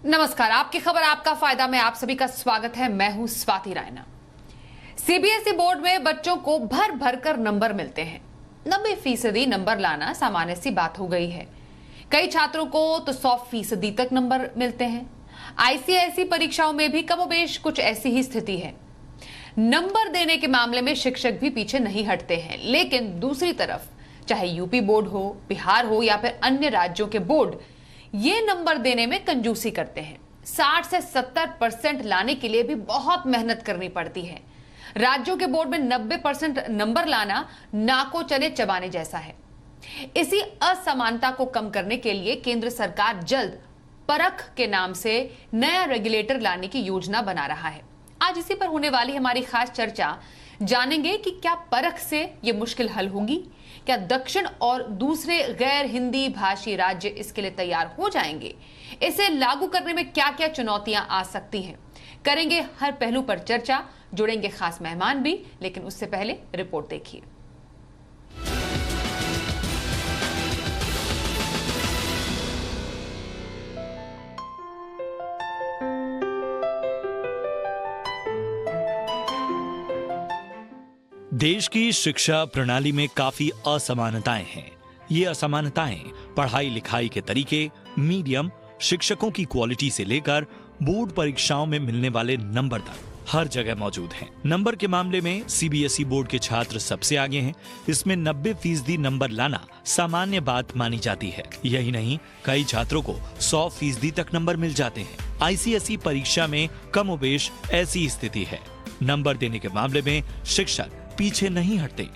नमस्कार, आपकी खबर आपका फायदा में आप सभी का स्वागत है। मैं हूं स्वाति रायना। सीबीएसई बोर्ड में बच्चों को भर भर कर नंबर मिलते हैं। 90% नंबर लाना सामान्य सी बात हो गई है। कई छात्रों को तो 100% तक नंबर मिलते हैं। आईसीएसई परीक्षाओं में भी कमोबेश कुछ ऐसी ही स्थिति है। नंबर देने के मामले में शिक्षक भी पीछे नहीं हटते हैं, लेकिन दूसरी तरफ चाहे यूपी बोर्ड हो, बिहार हो या फिर अन्य राज्यों के बोर्ड, ये नंबर देने में कंजूसी करते हैं। 60 से 70% लाने के लिए भी बहुत मेहनत करनी पड़ती है। राज्यों के बोर्ड में 90% नंबर लाना नाको चने चबाने जैसा है। इसी असमानता को कम करने के लिए केंद्र सरकार जल्द परख के नाम से नया रेगुलेटर लाने की योजना बना रहा है। आज इसी पर होने वाली हमारी खास चर्चा जानेंगे कि क्या परख से ये मुश्किल हल होगी, क्या दक्षिण और दूसरे गैर हिंदी भाषी राज्य इसके लिए तैयार हो जाएंगे, इसे लागू करने में क्या क्या चुनौतियां आ सकती हैं। करेंगे हर पहलू पर चर्चा, जुड़ेंगे खास मेहमान भी, लेकिन उससे पहले रिपोर्ट देखिए। देश की शिक्षा प्रणाली में काफी असमानताएं हैं। ये असमानताएं पढ़ाई लिखाई के तरीके, मीडियम, शिक्षकों की क्वालिटी से लेकर बोर्ड परीक्षाओं में मिलने वाले नंबर तक हर जगह मौजूद हैं। नंबर के मामले में सीबीएसई बोर्ड के छात्र सबसे आगे हैं। इसमें 90% नंबर लाना सामान्य बात मानी जाती है। यही नहीं, कई छात्रों को 100% तक नंबर मिल जाते हैं। आईसीएसई परीक्षा में कमोबेश ऐसी स्थिति है। नंबर देने के मामले में शिक्षक पीछे नहीं हटते,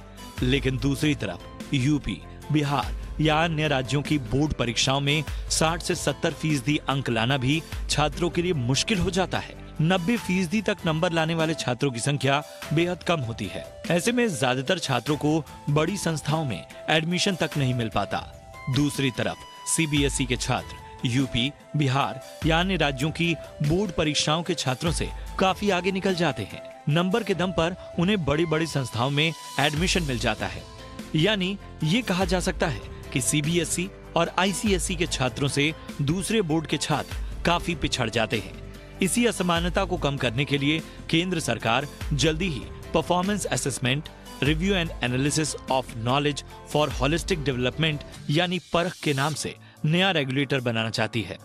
लेकिन दूसरी तरफ यूपी, बिहार या अन्य राज्यों की बोर्ड परीक्षाओं में 60 से 70% अंक लाना भी छात्रों के लिए मुश्किल हो जाता है। 90% तक नंबर लाने वाले छात्रों की संख्या बेहद कम होती है। ऐसे में ज्यादातर छात्रों को बड़ी संस्थाओं में एडमिशन तक नहीं मिल पाता। दूसरी तरफ सीबीएसई के छात्र यूपी, बिहार या अन्य राज्यों की बोर्ड परीक्षाओं के छात्रों से काफी आगे निकल जाते हैं। नंबर के दम पर उन्हें बड़ी बड़ी संस्थाओं में एडमिशन मिल जाता है। यानी ये कहा जा सकता है कि सीबीएसई और आईसीएसई के छात्रों से दूसरे बोर्ड के छात्र काफी पिछड़ जाते हैं। इसी असमानता को कम करने के लिए केंद्र सरकार जल्दी ही performance assessment, review and analysis of knowledge for holistic development यानी परख के नाम से नया रेगुलेटर बनाना चाहती है।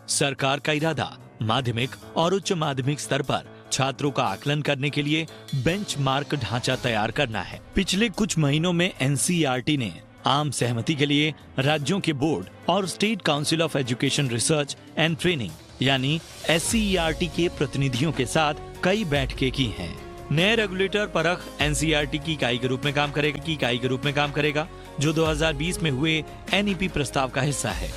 सरकार का इरादा माध्यमिक और उच्च माध्यमिक स्तर पर छात्रों का आकलन करने के लिए बेंचमार्क ढांचा तैयार करना है। पिछले कुछ महीनों में एनसीईआरटी ने आम सहमति के लिए राज्यों के बोर्ड और state council of education research and training यानी एससीईआरटी के प्रतिनिधियों के साथ कई बैठकें की हैं। नए रेगुलेटर परख एनसीईआरटी की इकाई के रूप में काम करेगा, जो 2020 में हुए एनईपी प्रस्ताव का हिस्सा है।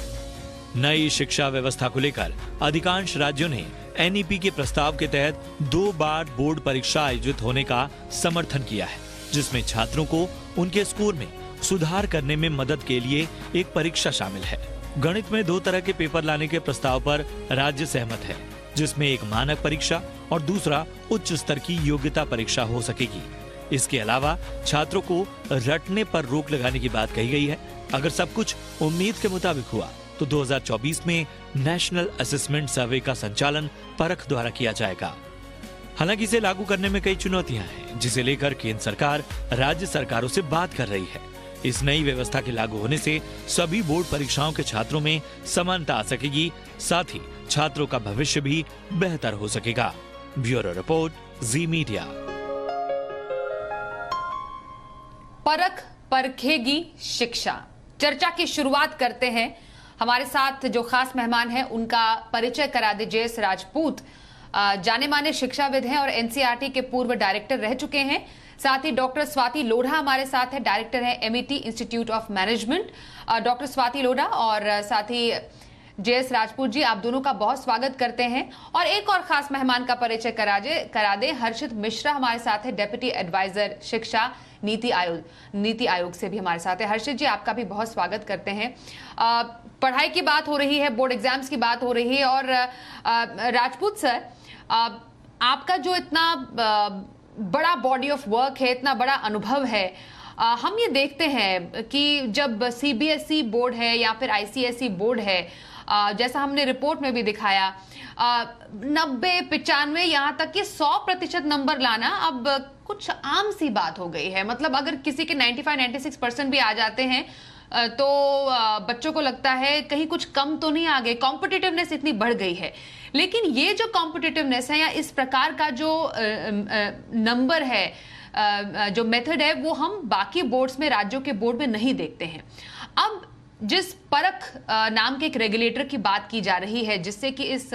नई शिक्षा व्यवस्था को लेकर अधिकांश राज्यों ने एनईपी के प्रस्ताव के तहत 2 बार बोर्ड परीक्षा आयोजित होने का समर्थन किया है, जिसमें छात्रों को उनके स्कोर में सुधार करने में मदद के लिए एक परीक्षा शामिल है। गणित में 2 तरह के पेपर लाने के प्रस्ताव पर राज्य सहमत है, जिसमें एक मानक परीक्षा और दूसरा उच्च स्तर की योग्यता परीक्षा हो सकेगी। इसके अलावा छात्रों को रटने पर रोक लगाने की बात कही गई है। अगर सब कुछ उम्मीद के मुताबिक हुआ तो 2024 में नेशनल असेसमेंट सर्वे का संचालन परख द्वारा किया जाएगा। हालांकि इसे लागू करने में कई चुनौतियां हैं, जिसे लेकर केंद्र सरकार राज्य सरकारों से बात कर रही है। इस नई व्यवस्था के लागू होने से सभी बोर्ड परीक्षाओं के छात्रों में समानता आ सकेगी, साथ ही छात्रों का भविष्य भी बेहतर हो सकेगा। ब्यूरो रिपोर्ट, जी मीडिया। परख परखेगी शिक्षा। चर्चा की शुरुआत करते हैं। हमारे साथ जो खास मेहमान हैं उनका परिचय करा दे। जेएस राजपूत जाने माने शिक्षाविद हैं और एनसीईआरटी के पूर्व डायरेक्टर रह चुके हैं। साथ ही डॉक्टर स्वाति लोढ़ा हमारे साथ है, डायरेक्टर है MET institute of management. Doctor Swati Lodha और साथ ही जेएस राजपूत जी, आप दोनों का बहुत स्वागत करते हैं। और एक और खास मेहमान का परिचय करा दे। हर्षित मिश्रा हमारे साथ है, डेप्यूटी एडवाइजर शिक्षा नीति आयोग से भी हमारे साथ है। हर्षित जी, आपका भी बहुत स्वागत करते हैं। पढ़ाई की बात हो रही है, बोर्ड एग्जाम्स की बात हो रही है और राजपूत सर, आपका जो इतना बड़ा बॉडी ऑफ वर्क है, इतना बड़ा अनुभव है, हम ये देखते हैं कि जब सीबीएसई बोर्ड है या फिर आईसीएसई बोर्ड है, जैसा हमने रिपोर्ट में भी दिखाया 90, 95, यहाँ तक कि 100% नंबर लाना अब कुछ आम सी बात हो गई है। मतलब अगर किसी के 95, 96% भी आ जाते हैं तो बच्चों को लगता है कहीं कुछ कम तो नहीं आ गए, कॉम्पिटिटिवनेस इतनी बढ़ गई है। लेकिन ये जो कॉम्पिटिटिवनेस है या इस प्रकार का जो नंबर है, जो मेथड है, वो हम बाकी बोर्ड्स में, राज्यों के बोर्ड में नहीं देखते हैं। अब जिस परख नाम के एक रेगुलेटर की बात की जा रही है जिससे कि इस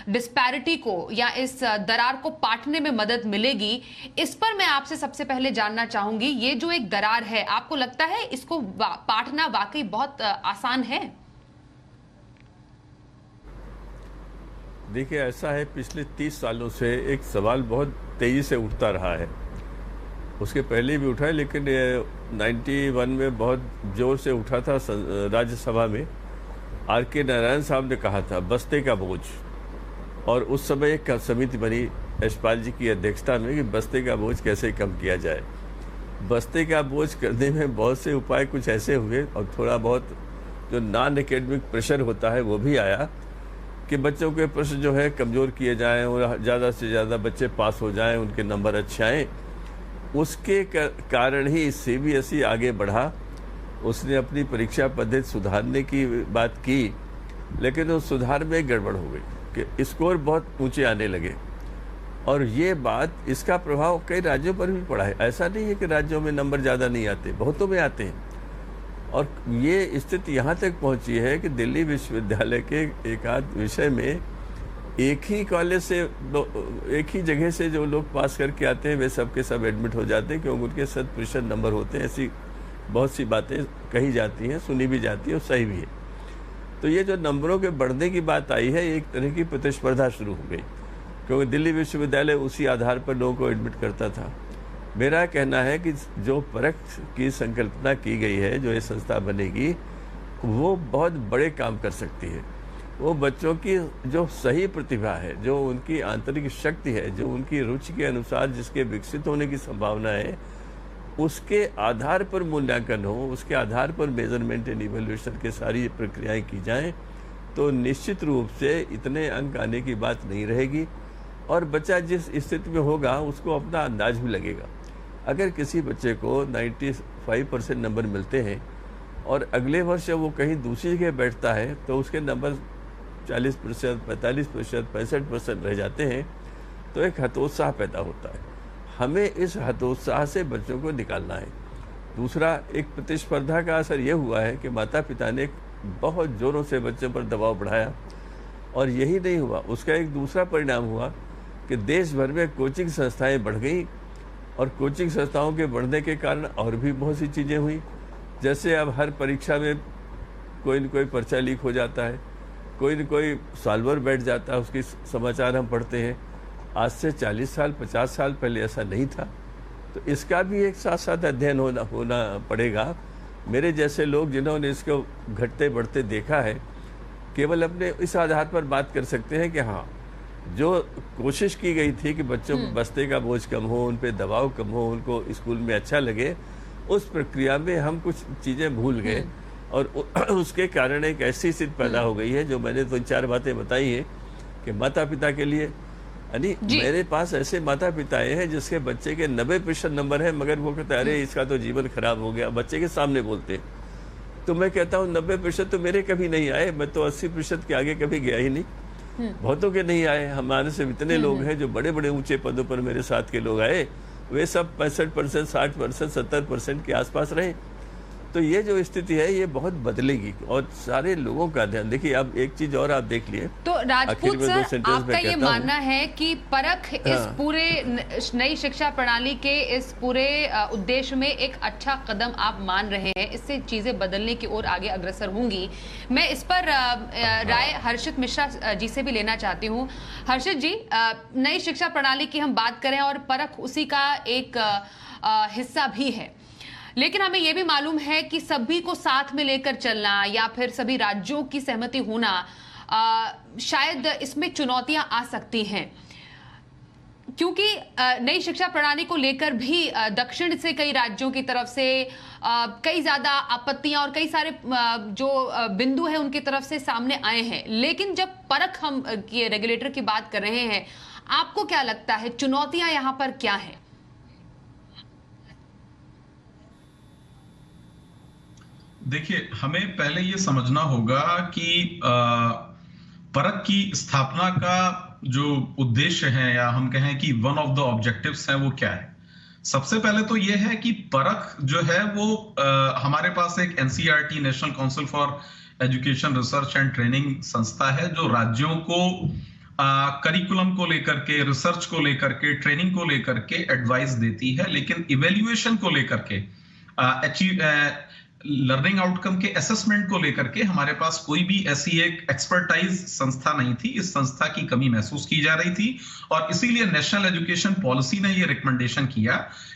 डिस्पैरिटी को या इस दरार को पाटने में मदद मिलेगी, इस पर मैं आपसे सबसे पहले जानना चाहूंगी, ये जो एक दरार है, आपको लगता है इसको पाटना वाकई बहुत आसान है? देखिए, ऐसा है, पिछले 30 सालों से एक सवाल बहुत तेजी से उठता रहा है। उसके पहले भी उठा है, लेकिन 91 में बहुत जोर से उठा था राज्यसभा में। R.K. नारायण साहब ने कहा था बस्ते का बोझ, और उस समय एक समिति बनी यशपाल जी की अध्यक्षता में कि बस्ते का बोझ कैसे कम किया जाए। बस्ते का बोझ करने में बहुत से उपाय कुछ ऐसे हुए, और थोड़ा बहुत जो नॉन एकेडमिक प्रेशर होता है वो भी आया कि बच्चों के प्रश्न जो है कमज़ोर किए जाएं और ज़्यादा से ज़्यादा बच्चे पास हो जाएं, उनके नंबर अच्छे आएँ। उसके कारण ही CBSE आगे बढ़ा। उसने अपनी परीक्षा पद्धति सुधारने की बात की, लेकिन उस सुधार में गड़बड़ हो गई कि स्कोर बहुत ऊंचे आने लगे, और ये बात, इसका प्रभाव कई राज्यों पर भी पड़ा है। ऐसा नहीं है कि राज्यों में नंबर ज़्यादा नहीं आते, बहुतों में आते हैं। और ये स्थिति यहाँ तक पहुँची है कि दिल्ली विश्वविद्यालय के एक आध विषय में एक ही कॉलेज से, एक ही जगह से जो लोग पास करके आते हैं वे सब के सब एडमिट हो जाते हैं, क्योंकि उनके 100% नंबर होते हैं। ऐसी बहुत सी बातें कही जाती हैं, सुनी भी जाती है और सही भी है। तो ये जो नंबरों के बढ़ने की बात आई है, एक तरह की प्रतिस्पर्धा शुरू हो गई, क्योंकि दिल्ली विश्वविद्यालय उसी आधार पर लोगों को एडमिट करता था। मेरा कहना है कि जो परख की संकल्पना की गई है, जो ये संस्था बनेगी, वो बहुत बड़े काम कर सकती है। वो बच्चों की जो सही प्रतिभा है, जो उनकी आंतरिक शक्ति है, जो उनकी रुचि के अनुसार जिसके विकसित होने की संभावना है, उसके आधार पर मूल्यांकन हो, उसके आधार पर मेजरमेंट एंड इवैल्यूएशन की सारी प्रक्रियाएं की जाएं, तो निश्चित रूप से इतने अंक आने की बात नहीं रहेगी, और बच्चा जिस स्थिति में होगा उसको अपना अंदाज भी लगेगा। अगर किसी बच्चे को 95% नंबर मिलते हैं और अगले वर्ष वो कहीं दूसरी जगह बैठता है तो उसके नंबर 40%, 45%, 65% रह जाते हैं, तो एक हतोत्साह पैदा होता है। हमें इस हतोत्साह से बच्चों को निकालना है। दूसरा, एक प्रतिस्पर्धा का असर यह हुआ है कि माता पिता ने बहुत जोरों से बच्चों पर दबाव बढ़ाया, और यही नहीं हुआ, उसका एक दूसरा परिणाम हुआ कि देश भर में कोचिंग संस्थाएं बढ़ गई, और कोचिंग संस्थाओं के बढ़ने के कारण और भी बहुत सी चीज़ें हुई। जैसे अब हर परीक्षा में कोई न कोई पर्चा लीक हो जाता है, कोई न कोई सॉल्वर बैठ जाता है, उसकी समाचार हम पढ़ते हैं। आज से 40 साल 50 साल पहले ऐसा नहीं था। तो इसका भी एक साथ साथ अध्ययन होना पड़ेगा। मेरे जैसे लोग जिन्होंने इसको घटते बढ़ते देखा है, केवल अपने इस आधार पर बात कर सकते हैं कि हाँ, जो कोशिश की गई थी कि बच्चों को बस्ते का बोझ कम हो, उन पे दबाव कम हो, उनको स्कूल में अच्छा लगे, उस प्रक्रिया में हम कुछ चीज़ें भूल गए, और उसके कारण एक ऐसी स्थिति पैदा हो गई है, जो मैंने 2-4 बातें बताई है कि माता पिता के लिए, यानी मेरे पास ऐसे माता पिता हैं जिसके बच्चे के 90% नंबर है, मगर वो कहते हैं अरे इसका तो जीवन खराब हो गया, बच्चे के सामने बोलते। तो मैं कहता हूँ 90% तो मेरे कभी नहीं आए, मैं तो 80% के आगे कभी गया ही नहीं। बहुतों के नहीं आए। हमारे से इतने लोग हैं जो बड़े बड़े ऊंचे पदों पर मेरे साथ के लोग आए, वे सब 65%, 60%, 70% के आसपास रहे। तो ये जो स्थिति है ये बहुत बदलेगी, और सारे लोगों का ध्यान। देखिए, अब एक चीज और आप देख लिए, तो राजपूत सर, आपका ये मानना है कि परख इस पूरे नई शिक्षा प्रणाली के इस पूरे उद्देश्य में एक अच्छा कदम आप मान रहे हैं, इससे चीजें बदलने की ओर आगे अग्रसर होंगी। मैं इस पर राय हर्षित मिश्रा जी से भी लेना चाहती हूँ। हर्षित जी, नई शिक्षा प्रणाली की हम बात करें और परख उसी का एक हिस्सा भी है, लेकिन हमें यह भी मालूम है कि सभी को साथ में लेकर चलना या फिर सभी राज्यों की सहमति होना, शायद इसमें चुनौतियां आ सकती हैं। क्योंकि नई शिक्षा प्रणाली को लेकर भी दक्षिण से कई राज्यों की तरफ से कई ज्यादा आपत्तियां और कई सारे जो बिंदु हैं उनकी तरफ से सामने आए हैं, लेकिन जब परख हम ये रेगुलेटर की बात कर रहे हैं, आपको क्या लगता है चुनौतियां यहां पर क्या है? देखिए, हमें पहले ये समझना होगा कि परख की स्थापना का जो उद्देश्य है, या हम कहें कि वन ऑफ द ऑब्जेक्टिव्स है, वो क्या है। सबसे पहले तो ये है कि परख जो है वो हमारे पास एक NCERT, national council for education research and training संस्था है, जो राज्यों को करिकुलम को लेकर के, रिसर्च को लेकर के, ट्रेनिंग को लेकर के एडवाइस देती है, लेकिन इवेल्युएशन को लेकर के, लर्निंग आउटकम के असेसमेंट को लेकर के हमारे पास कोई भी ऐसी एक एक्सपर्टाइज संस्था नहीं थी। इस संस्था की कमी महसूस की जा रही थी, और इसीलिए नेशनल एजुकेशन पॉलिसी ने ये रिकमेंडेशन किया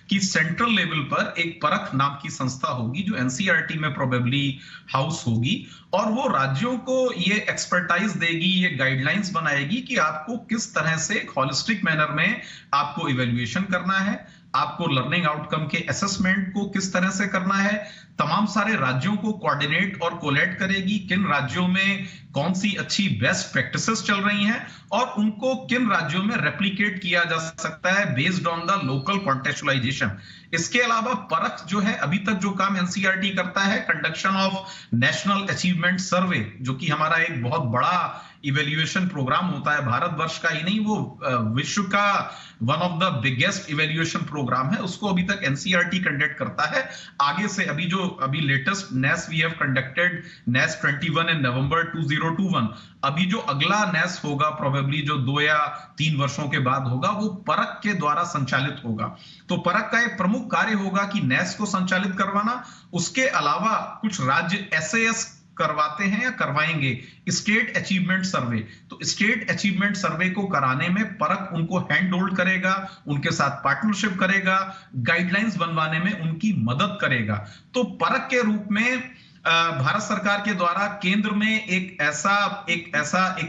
कि सेंट्रल लेवल पर एक परख नाम की संस्था होगी, जो एनसीईआरटी में प्रोबेबली हाउस होगी, और वो राज्यों को ये एक्सपर्टाइज देगी, ये गाइडलाइंस बनाएगी कि आपको किस तरह से एक हॉलिस्टिक मैनर में आपको इवेल्युएशन करना है, आपको लर्निंग आउटकम के असेसमेंट को किस तरह से करना है। तमाम सारे राज्यों को कोऑर्डिनेट और कोलैट करेगी, किन राज्यों में कौन सी अच्छी बेस्ट प्रैक्टिसेस चल रही हैं और उनको किन राज्यों में रेप्लिकेट किया जा सकता है बेस्ड ऑन द लोकल कॉन्टेक्चुअलाइजेशन। इसके अलावा परख जो है, अभी तक जो काम एनसीईआरटी करता है, कंडक्शन ऑफ नेशनल अचीवमेंट सर्वे, जो कि हमारा एक बहुत बड़ा इवेल्युएशन प्रोग्राम होता है, भारतवर्ष का ही नहीं, वो विश्व का one of the biggest evaluation program है, उसको अभी तक एनसीईआरटी कंडक्ट करता है। आगे से अभी latest NAS we have conducted NAS 21 in November 2021। अभी जो अगला नेस होगा प्रोबेबली जो 2 या 3 वर्षों के बाद होगा, वो परख के द्वारा संचालित होगा। तो परख का एक प्रमुख कार्य होगा कि नेस को संचालित करवाना। उसके अलावा कुछ राज्य एसएएस करवाते हैं या करवाएंगे, स्टेट अचीवमेंट सर्वे। तो स्टेट अचीवमेंट सर्वे को कराने में परख उनको हैंड होल्ड करेगा, उनके साथ पार्टनरशिप करेगा, गाइडलाइंस बनवाने में उनकी मदद करेगा। तो परख के रूप में भारत सरकार के द्वारा केंद्र में एक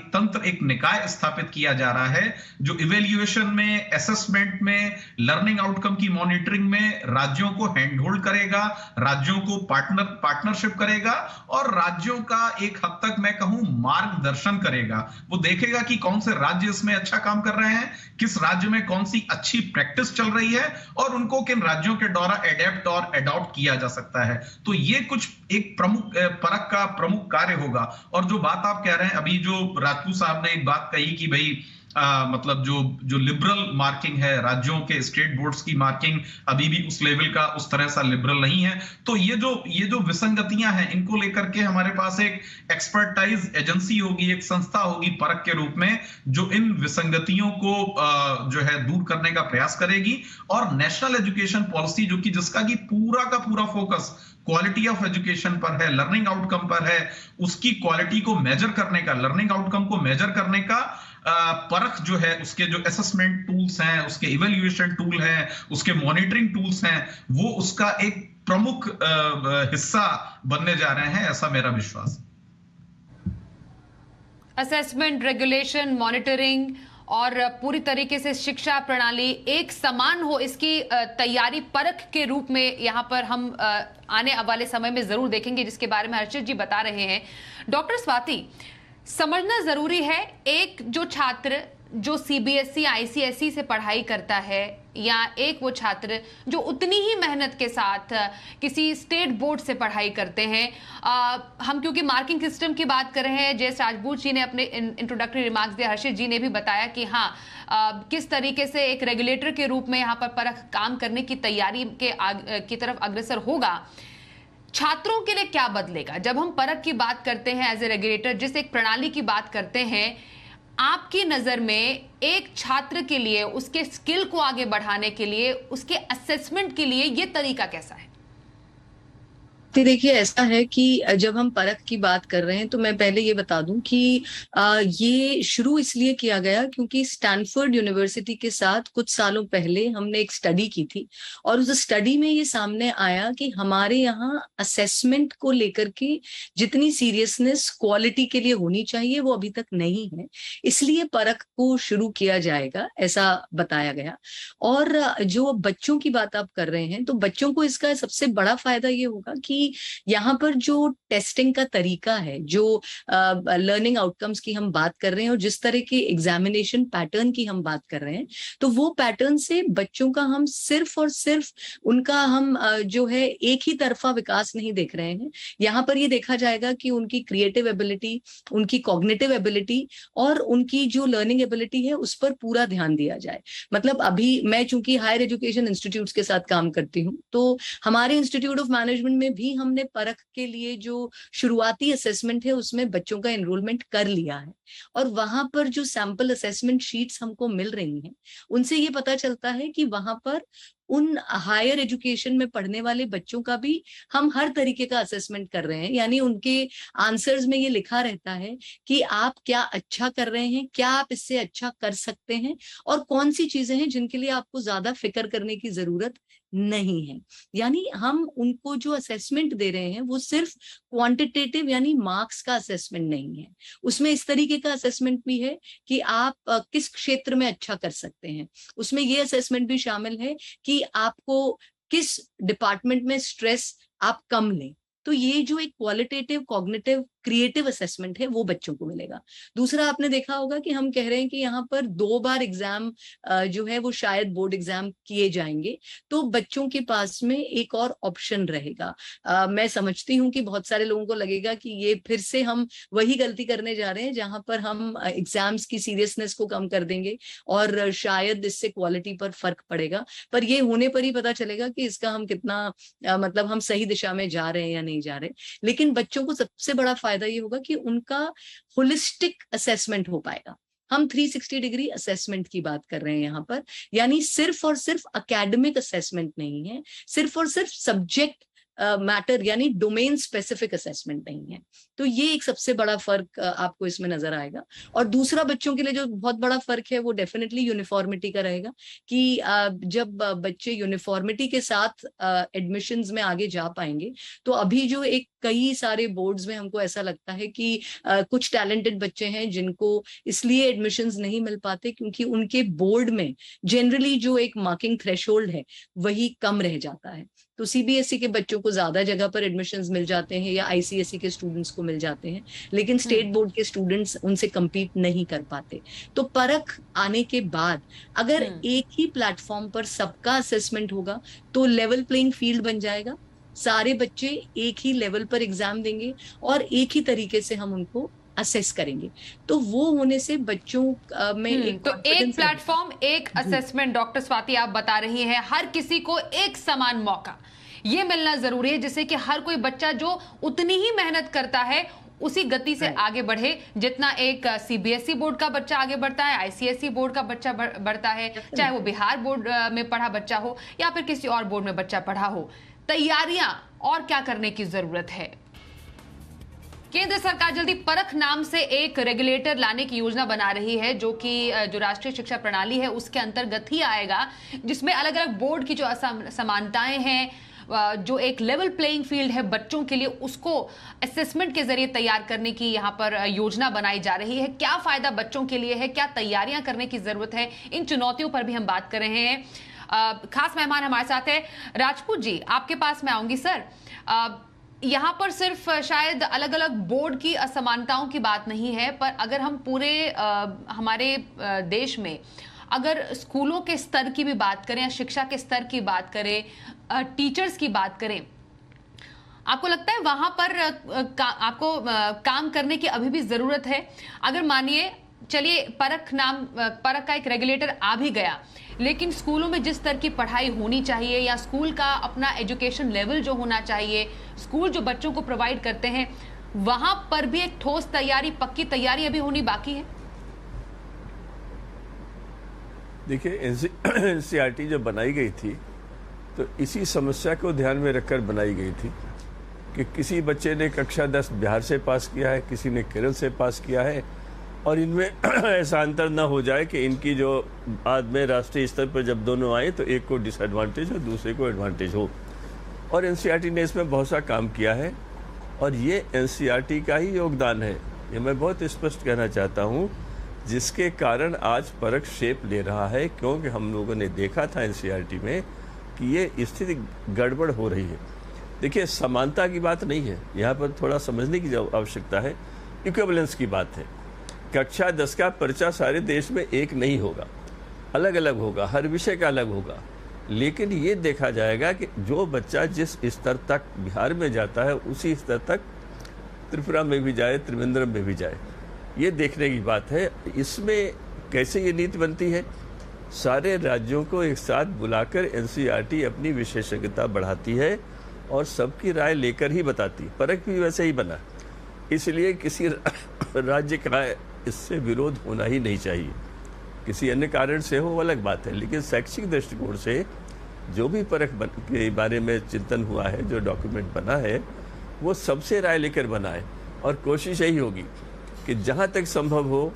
तंत्र, एक निकाय स्थापित किया जा रहा है, जो इवेल्युएशन में, असेसमेंट में, लर्निंग आउटकम की मॉनिटरिंग में राज्यों को हैंड होल्ड करेगा, राज्यों को पार्टनरशिप करेगा, और राज्यों का एक हद तक मैं कहूं मार्गदर्शन करेगा। वो देखेगा कि कौन से राज्य इसमें अच्छा काम कर रहे हैं, किस राज्य में कौन सी अच्छी प्रैक्टिस चल रही है, और उनको किन राज्यों के द्वारा एडेप्ट और अडॉप्ट किया जा सकता है। तो ये कुछ एक परख का प्रमुख कार्य होगा। और जो बात आप कह रहे हैं, अभी जो राजपूत साहब ने एक बात कही कि भाई मतलब जो लिबरल मार्किंग है, राज्यों के स्टेट बोर्ड्स की मार्किंग अभी भी उस लेवल का, उस तरह सा लिबरल नहीं है। तो ये जो विसंगतियां हैं, इनको लेकर के हमारे पास एक एक्सपर्टाइज एजेंसी होगी, एक संस्था होगी परख के रूप में, जो इन विसंगतियों को जो है दूर करने का प्रयास करेगी। और नेशनल एजुकेशन पॉलिसी, जो कि जिसका कि पूरा का पूरा फोकस क्वालिटी ऑफ एजुकेशन पर है, लर्निंग आउटकम पर है, उसकी क्वालिटी को मेजर करने का, लर्निंग आउटकम को मेजर करने का परख जो है, उसके जो असेसमेंट टूल्स हैं, उसके इवेल्युएशन टूल हैं, उसके मॉनिटरिंग टूल्स हैं, वो उसका एक प्रमुख हिस्सा बनने जा रहे हैं, ऐसा मेरा विश्वास है। असेसमेंट, रेगुलेशन, मॉनिटरिंग और पूरी तरीके से शिक्षा प्रणाली एक समान हो, इसकी तैयारी परख के रूप में यहां पर हम आने वाले समय में जरूर देखेंगे, जिसके बारे में हर्षित जी बता रहे हैं। डॉक्टर स्वाति, समझना जरूरी है, एक जो छात्र जो सीबीएसई आईसीएसई से पढ़ाई करता है, या एक वो छात्र जो उतनी ही मेहनत के साथ किसी स्टेट बोर्ड से पढ़ाई करते हैं। हम क्योंकि मार्किंग सिस्टम की बात कर रहे हैं, जैसे राजपूत जी ने अपने इंट्रोडक्टरी रिमार्क्स दिया, हर्षित जी ने भी बताया कि हाँ किस तरीके से एक रेगुलेटर के रूप में यहाँ पर परख काम करने की तैयारी की तरफ अग्रसर होगा। छात्रों के लिए क्या बदलेगा जब हम परख की बात करते हैं एज ए रेगुलेटर, जिस एक प्रणाली की बात करते हैं? आपकी नजर में एक छात्र के लिए, उसके स्किल को आगे बढ़ाने के लिए, उसके असेसमेंट के लिए ये तरीका कैसा है? देखिए, ऐसा है कि जब हम परख की बात कर रहे हैं तो मैं पहले ये बता दूं कि ये शुरू इसलिए किया गया क्योंकि स्टैनफोर्ड यूनिवर्सिटी के साथ कुछ सालों पहले हमने एक स्टडी की थी और उस स्टडी में ये सामने आया कि हमारे यहाँ असेसमेंट को लेकर के जितनी सीरियसनेस क्वालिटी के लिए होनी चाहिए वो अभी तक नहीं है, इसलिए परख को शुरू किया जाएगा, ऐसा बताया गया। और जो बच्चों की बात आप कर रहे हैं तो बच्चों को इसका सबसे बड़ा फायदा ये होगा कि यहाँ पर जो टेस्टिंग का तरीका है, जो लर्निंग आउटकम्स की हम बात कर रहे हैं और जिस तरह के एग्जामिनेशन पैटर्न की हम बात कर रहे हैं, तो वो पैटर्न से बच्चों का हम सिर्फ और सिर्फ उनका हम जो है एक ही तरफा विकास नहीं देख रहे हैं। यहाँ पर ये देखा जाएगा कि उनकी क्रिएटिव एबिलिटी, उनकी कॉग्निटिव एबिलिटी और उनकी जो लर्निंग एबिलिटी है उस पर पूरा ध्यान दिया जाए। मतलब अभी मैं चूंकि हायर एजुकेशन इंस्टीट्यूट्स के साथ काम करती हूँ, तो हमारे इंस्टीट्यूट ऑफ मैनेजमेंट में भी हमने परख के लिए जो शुरुआती असेसमेंट है उसमें बच्चों का एनरोलमेंट कर लिया है और वहां पर जो सैंपल असेसमेंट शीट्स हमको मिल रही हैं उनसे ये पता चलता है कि वहां पर उन हायर एजुकेशन में पढ़ने वाले बच्चों का भी हम हर तरीके का असेसमेंट कर रहे हैं। यानी उनके आंसर्स में ये लिखा रहता है कि आप क्या अच्छा कर रहे हैं, क्या आप इससे अच्छा कर सकते हैं और कौन सी चीजें हैं जिनके लिए आपको ज्यादा फिक्र करने की जरूरत नहीं है। यानी हम उनको जो असेसमेंट दे रहे हैं वो सिर्फ क्वांटिटेटिव यानी मार्क्स का असेसमेंट नहीं है, उसमें इस तरीके का असेसमेंट भी है कि आप किस क्षेत्र में अच्छा कर सकते हैं। उसमें ये असेसमेंट भी शामिल है कि आपको किस डिपार्टमेंट में स्ट्रेस आप कम लें। तो ये जो एक क्वालिटेटिव, कॉग्निटिव, क्रिएटिव असेसमेंट है वो बच्चों को मिलेगा। दूसरा, आपने देखा होगा कि हम कह रहे हैं कि यहाँ पर 2 बार एग्जाम जो है वो शायद बोर्ड एग्जाम किए जाएंगे, तो बच्चों के पास में एक और ऑप्शन रहेगा। मैं समझती हूँ कि बहुत सारे लोगों को लगेगा कि ये फिर से हम वही गलती करने जा रहे हैं जहां पर हम एग्जाम्स की सीरियसनेस को कम कर देंगे और शायद इससे क्वालिटी पर फर्क पड़ेगा, पर ये होने पर ही पता चलेगा कि इसका हम कितना मतलब हम सही दिशा में जा रहे हैं या नहीं जा रहे। लेकिन बच्चों को सबसे बड़ा फायदा ये होगा कि उनका होलिस्टिक असेसमेंट हो पाएगा। हम 360 डिग्री असेसमेंट की बात कर रहे हैं यहाँ पर, यानी सिर्फ और सिर्फ एकेडमिक असेसमेंट नहीं है, सिर्फ और सिर्फ सब्जेक्ट मैटर यानी डोमेन स्पेसिफिक असेसमेंट नहीं है। तो ये एक सबसे बड़ा फर्क आपको इसमें नजर आएगा। और दूसरा, बच्चों के लिए जो बहुत बड़ा फर्क है वो डेफिनेटली यूनिफॉर्मिटी का रहेगा कि जब बच्चे यूनिफॉर्मिटी के साथ एडमिशंस में आगे जा पाएंगे, तो अभी जो एक कई सारे बोर्ड्स में हमको ऐसा लगता है कि कुछ टैलेंटेड बच्चे हैं जिनको इसलिए एडमिशंस नहीं मिल पाते क्योंकि उनके बोर्ड में जनरली जो एक मार्किंग थ्रेशोल्ड है वही कम रह जाता है। तो सीबीएसई के बच्चों को ज्यादा जगह पर एडमिशंस मिल जाते हैं या आईसीएसई के स्टूडेंट्स को मिल जाते हैं, लेकिन स्टेट बोर्ड के स्टूडेंट्स उनसे compete नहीं कर पाते। तो परख आने के बाद अगर एक ही प्लेटफॉर्म पर सबका असेसमेंट होगा तो लेवल प्लेइंग फील्ड बन जाएगा, सारे बच्चे एक ही लेवल पर एग्जाम देंगे और एक ही तरीके से हम उनको असेस करेंगे। तो वो होने से बच्चों में एक प्लेटफॉर्म, एक असेसमेंट। डॉक्टर स्वाति, आप बता रही हैं हर किसी को एक समान मौका ये मिलना जरूरी है, जिससे कि हर कोई बच्चा जो उतनी ही मेहनत करता है उसी गति से आगे बढ़े जितना एक सीबीएसई बोर्ड का बच्चा आगे बढ़ता है, आईसीएसई बोर्ड का बच्चा बढ़ता है, चाहे वो बिहार बोर्ड में पढ़ा बच्चा हो या फिर किसी और बोर्ड में बच्चा पढ़ा हो। तैयारियां और क्या करने की जरूरत है? केंद्र सरकार जल्दी परख नाम से एक रेगुलेटर लाने की योजना बना रही है, जो कि जो राष्ट्रीय शिक्षा प्रणाली है उसके अंतर्गत ही आएगा, जिसमें अलग अलग बोर्ड की जो असमानताएं हैं, जो एक लेवल प्लेइंग फील्ड है बच्चों के लिए, उसको असेसमेंट के जरिए तैयार करने की यहाँ पर योजना बनाई जा रही है। क्या फायदा बच्चों के लिए है, क्या तैयारियां करने की जरूरत है, इन चुनौतियों पर भी हम बात कर रहे हैं। खास मेहमान हमारे साथ है राजपूत जी, आपके पास मैं आऊंगी। सर, यहाँ पर सिर्फ शायद अलग अलग बोर्ड की असमानताओं की बात नहीं है, पर अगर हम पूरे हमारे देश में अगर स्कूलों के स्तर की भी बात करें या शिक्षा के स्तर की बात करें, टीचर्स की बात करें, आपको लगता है वहां पर आपको काम करने की अभी भी जरूरत है? अगर मानिए, चलिए परख का एक रेगुलेटर आ भी गया, लेकिन स्कूलों में जिस स्तर की पढ़ाई होनी चाहिए या स्कूल का अपना एजुकेशन लेवल जो होना चाहिए, स्कूल जो बच्चों को प्रोवाइड करते हैं, वहां पर भी एक ठोस तैयारी, पक्की तैयारी अभी होनी बाकी है। देखिए, एनसीईआरटी जब बनाई गई थी तो इसी समस्या को ध्यान में रखकर बनाई गई थी कि किसी बच्चे ने कक्षा 10 बिहार से पास किया है, किसी ने केरल से पास किया है, और इनमें ऐसा अंतर ना हो जाए कि इनकी जो बाद में राष्ट्रीय स्तर पर जब दोनों आए तो एक को डिसएडवांटेज हो, दूसरे को एडवांटेज हो। और एनसीईआरटी ने इसमें बहुत सा काम किया है और ये एनसीईआरटी का ही योगदान है, ये मैं बहुत स्पष्ट कहना चाहता हूँ, जिसके कारण आज परख शेप ले रहा है। क्योंकि हम लोगों ने देखा था एनसीईआरटी में कि ये स्थिति गड़बड़ हो रही है। देखिए, समानता की बात नहीं है, यहाँ पर थोड़ा समझने की आवश्यकता है। इक्विवेलेंस की बात है। कक्षा 10 का पर्चा सारे देश में एक नहीं होगा, अलग अलग होगा, हर विषय का अलग होगा। लेकिन ये देखा जाएगा कि जो बच्चा जिस स्तर तक बिहार में जाता है उसी स्तर तक त्रिपुरा में भी जाए, त्रिवेंद्रम में भी जाए, ये देखने की बात है। इसमें कैसे ये नीति बनती है? सारे राज्यों को एक साथ बुलाकर एनसीईआरटी अपनी विशेषज्ञता बढ़ाती है और सबकी राय लेकर ही बताती। परख भी वैसे ही बना, इसलिए किसी राज्य का इससे विरोध होना ही नहीं चाहिए। किसी अन्य कारण से हो वो अलग बात है, लेकिन शैक्षिक दृष्टिकोण से जो भी परख के बारे में चिंतन हुआ है, जो डॉक्यूमेंट बना है, वो सबसे राय लेकर बना है। और कोशिश यही होगी कि जहाँ तक संभव हो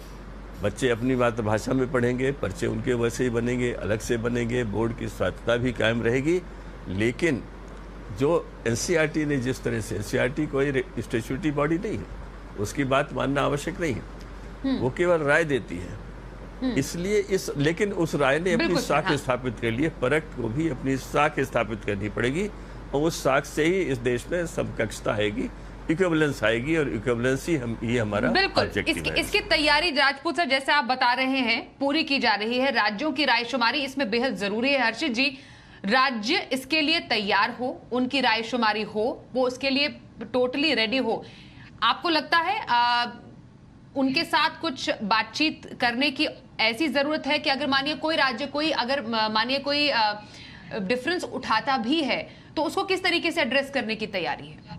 बच्चे अपनी मातृभाषा में पढ़ेंगे, पर्चे उनके वैसे ही बनेंगे, अलग से बनेंगे, बोर्ड की स्वायत्तता भी कायम रहेगी। लेकिन जो एनसीईआरटी ने जिस तरह से, एनसीईआरटी कोई स्टैट्यूटरी बॉडी नहीं है, उसकी बात मानना आवश्यक नहीं है, वो केवल राय देती है। इसलिए लेकिन उस राय ने अपनी साख स्थापित कर लिए, परख को भी अपनी साख स्थापित करनी पड़ेगी और उस साख से ही इस देश में समकक्षता आएगी, इक्विवेलेंस आएगी, और इक्विवेलेंस ही ये हमारा ऑब्जेक्टिव है। इसकी तैयारी राजपूत सर जैसे आप बता रहे हैं पूरी की जा रही है। राज्यों की रायशुमारी इसमें बेहद जरूरी है। हर्षित जी, राज्य इसके लिए तैयार हो, उनकी रायशुमारी हो, वो उसके लिए टोटली रेडी हो। आपको लगता है उनके साथ कुछ बातचीत करने की ऐसी जरूरत है कि अगर मानिए कोई राज्य कोई डिफरेंस उठाता भी है तो उसको किस तरीके से एड्रेस करने की तैयारी है?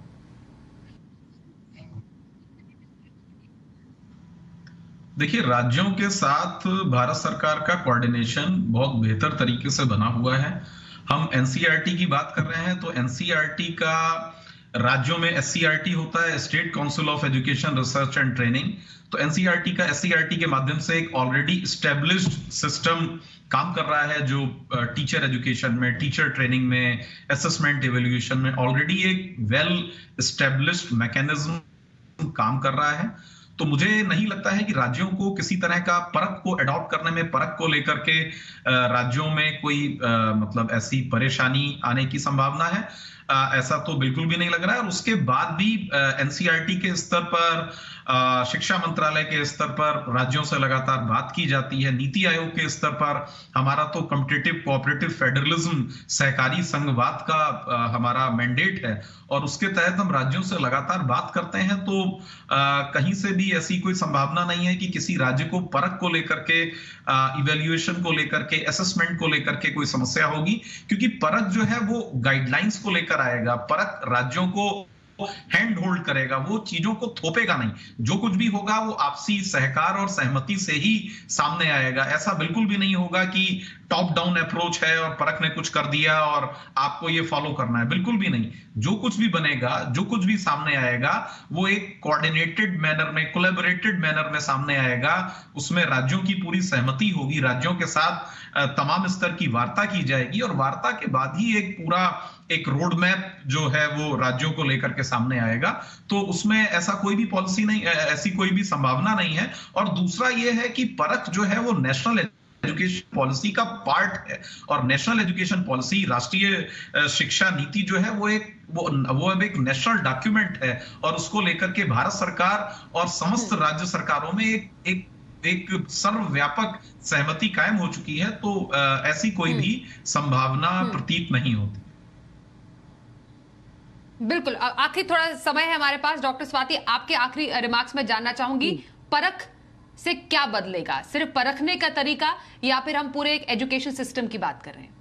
देखिए, राज्यों के साथ भारत सरकार का कोऑर्डिनेशन बहुत बेहतर तरीके से बना हुआ है। हम एनसीईआरटी की बात कर रहे हैं तो एनसीईआरटी का राज्यों में एससीईआरटी होता है, state council of education research and training. तो एनसीईआरटी का एससीईआरटी के माध्यम से एक ऑलरेडी एस्टेब्लिश्ड सिस्टम काम कर रहा है, जो टीचर एजुकेशन में, टीचर ट्रेनिंग में, असेसमेंट इवैल्यूएशन में ऑलरेडी एक वेल एस्टेब्लिश्ड मैकेनिज्म काम कर रहा है। तो मुझे नहीं लगता है कि राज्यों को किसी तरह का परख को अडॉप्ट करने में, परख को लेकर के राज्यों में कोई मतलब ऐसी परेशानी आने की संभावना है, ऐसा तो बिल्कुल भी नहीं लग रहा है। और उसके बाद भी एनसीईआरटी के स्तर पर, शिक्षा मंत्रालय के स्तर पर राज्यों से लगातार बात की जाती है। नीति आयोग के स्तर पर हमारा तो कॉम्पिटिटिव कोऑपरेटिव फेडरलिज्म, सहकारी संघवाद का हमारा मैंडेट है और उसके तहत हम राज्यों से लगातार बात करते हैं। तो कहीं से भी ऐसी कोई संभावना नहीं है कि किसी राज्य को परख को लेकर के, इवैल्यूएशन को लेकर के, असेसमेंट को लेकर के कोई समस्या होगी, क्योंकि परख जो है वो गाइडलाइंस को लेकर आएगा। परख राज्यों को हैंड होल्ड करेगा, वो चीजों को थोपेगा नहीं। जो कुछ भी होगा वो आपसी सहकार और सहमति से ही सामने आएगा। ऐसा बिल्कुल भी नहीं होगा कि टॉप डाउन अप्रोच है और परख ने कुछ कर दिया और आपको ये फॉलो करना है, बिल्कुल भी नहीं। जो कुछ भी बनेगा, जो कुछ भी सामने आएगा, वो एक कोऑर्डिनेटेड मैनर में, कोलैबोरेटेड मैनर में सामने आएगा। उसमें राज्यों की पूरी सहमति होगी, राज्यों के साथ तमाम स्तर की वार्ता की जाएगी और वार्ता के बाद ही एक रोड मैप जो है वो राज्यों को लेकर के सामने आएगा। तो उसमें ऐसा कोई भी पॉलिसी नहीं, ऐसी कोई भी संभावना नहीं है। और दूसरा ये है कि परख जो है वो नेशनल एजुकेशन पॉलिसी का पार्ट है और नेशनल एजुकेशन पॉलिसी, राष्ट्रीय शिक्षा नीति जो है वो अब एक नेशनल डॉक्यूमेंट है और उसको लेकर के भारत सरकार और समस्त राज्य सरकारों में एक सर्वव्यापक सहमति कायम हो चुकी है। तो ऐसी कोई भी संभावना प्रतीत नहीं होती। बिल्कुल। आखिरी थोड़ा समय है हमारे पास, डॉक्टर स्वाति, आपके आखिरी रिमार्क्स में जानना चाहूंगी, परख से क्या बदलेगा? सिर्फ परखने का तरीका या फिर हम पूरे एक एजुकेशन सिस्टम की बात कर रहे हैं?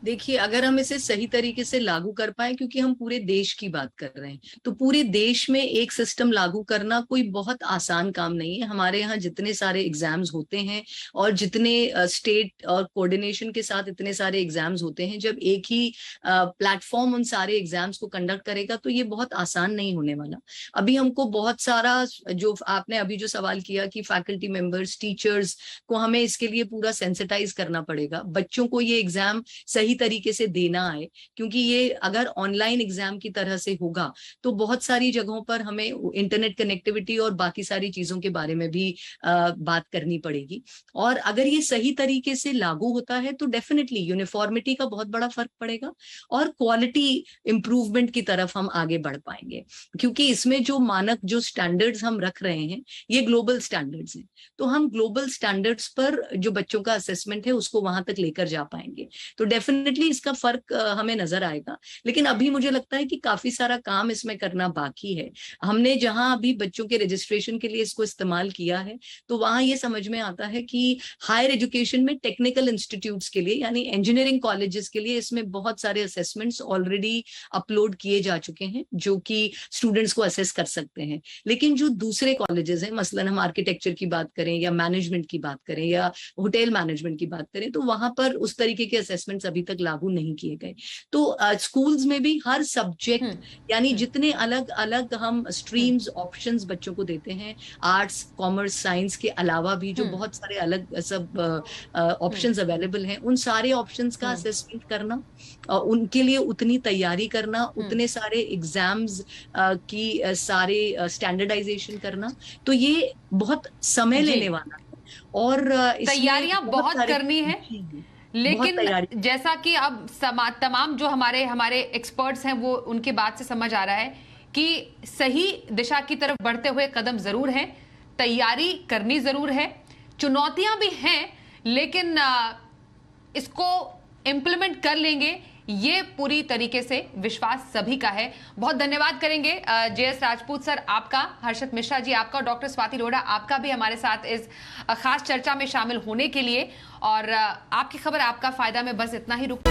देखिए, अगर हम इसे सही तरीके से लागू कर पाए, क्योंकि हम पूरे देश की बात कर रहे हैं, तो पूरे देश में एक सिस्टम लागू करना कोई बहुत आसान काम नहीं है। हमारे यहाँ जितने सारे एग्जाम्स होते हैं और जितने स्टेट और कोऑर्डिनेशन के साथ इतने सारे एग्जाम्स होते हैं, जब एक ही प्लेटफॉर्म उन सारे एग्जाम्स को कंडक्ट करेगा तो ये बहुत आसान नहीं होने वाला। अभी हमको बहुत सारा, जो आपने अभी जो सवाल किया कि फैकल्टी मेंबर्स, टीचर्स को हमें इसके लिए पूरा सेंसिटाइज करना पड़ेगा, बच्चों को ये एग्जाम सही तरीके से देना आए, क्योंकि ये अगर ऑनलाइन एग्जाम की तरह से होगा तो बहुत सारी जगहों पर हमें इंटरनेट कनेक्टिविटी और बाकी सारी चीजों के बारे में भी बात करनी पड़ेगी। और अगर ये सही तरीके से लागू होता है तो डेफिनेटली यूनिफॉर्मिटी का बहुत बड़ा फर्क पड़ेगा और क्वालिटी इंप्रूवमेंट की तरफ हम आगे बढ़ पाएंगे, क्योंकि इसमें जो मानक, जो स्टैंडर्ड्स हम रख रहे हैं, ये ग्लोबल स्टैंडर्ड्स हैं। तो हम ग्लोबल स्टैंडर्ड्स पर जो बच्चों का असेसमेंट है उसको वहां तक लेकर जा पाएंगे, तो डेफिनेटली इसका फर्क हमें नजर आएगा। लेकिन अभी मुझे लगता है कि काफी सारा काम इसमें करना बाकी है। हमने जहां अभी बच्चों के रजिस्ट्रेशन के लिए इसको इस्तेमाल किया है, तो वहां ये समझ में आता है कि हायर एजुकेशन में टेक्निकल इंस्टीट्यूट्स के लिए, यानी इंजीनियरिंग कॉलेजेस के लिए, इसमें बहुत सारे असेसमेंट्स ऑलरेडी अपलोड किए जा चुके हैं जो कि स्टूडेंट्स को असेस कर सकते हैं। लेकिन जो दूसरे कॉलेजेस हैं, मसलन हम आर्किटेक्चर की बात करें या मैनेजमेंट की बात करें या होटल मैनेजमेंट की बात करें, तो वहां पर उस तरीके के असेसमेंट्स अभी तक लागू नहीं किए गए। तो स्कूल्स में भी हर सब्जेक्ट, यानी जितने अलग अलग हम स्ट्रीम्स, ऑप्शंस बच्चों को देते हैं, आर्ट्स, कॉमर्स, साइंस के अलावा भी जो बहुत सारे अलग सब ऑप्शंस अवेलेबल हैं, उन सारे ऑप्शंस का असेसमेंट करना, उनके लिए उतनी तैयारी करना, उतने सारे एग्जाम्स की सारे स्टैंडर्डाइजेशन करना, तो ये बहुत समय लेने वाला है और तैयारियां बहुत करनी है। लेकिन जैसा कि अब तमाम जो हमारे एक्सपर्ट्स हैं, वो उनकी बात से समझ आ रहा है कि सही दिशा की तरफ बढ़ते हुए कदम जरूर हैं, तैयारी करनी जरूर है, चुनौतियां भी हैं, लेकिन इसको इम्प्लीमेंट कर लेंगे, ये पूरी तरीके से विश्वास सभी का है। बहुत धन्यवाद करेंगे JS राजपूत सर आपका, हर्षद मिश्रा जी आपका, डॉक्टर स्वाति रोहड़ा आपका भी हमारे साथ इस खास चर्चा में शामिल होने के लिए। और आपकी खबर आपका फायदा में बस इतना ही रुक